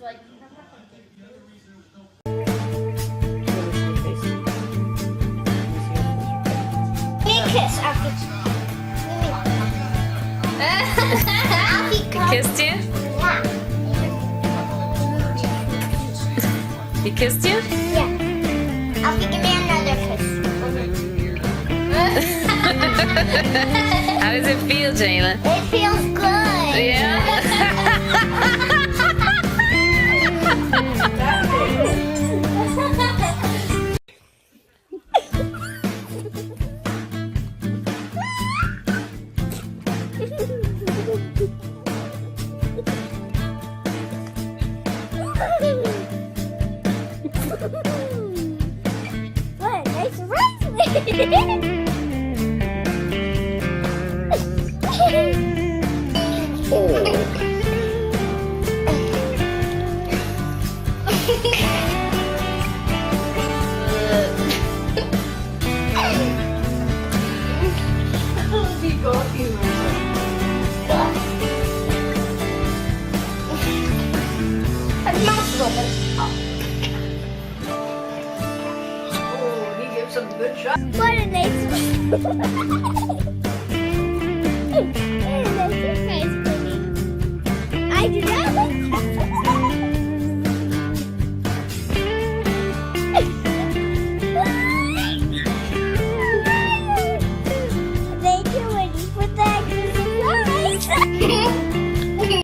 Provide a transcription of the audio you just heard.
like. Give me a kiss after. He kissed you? He kissed you? Yeah. Alfie, give me another kiss. How does it feel, Jayla? It feels good. Yeah? What a nice What a nice surprise for me. I do not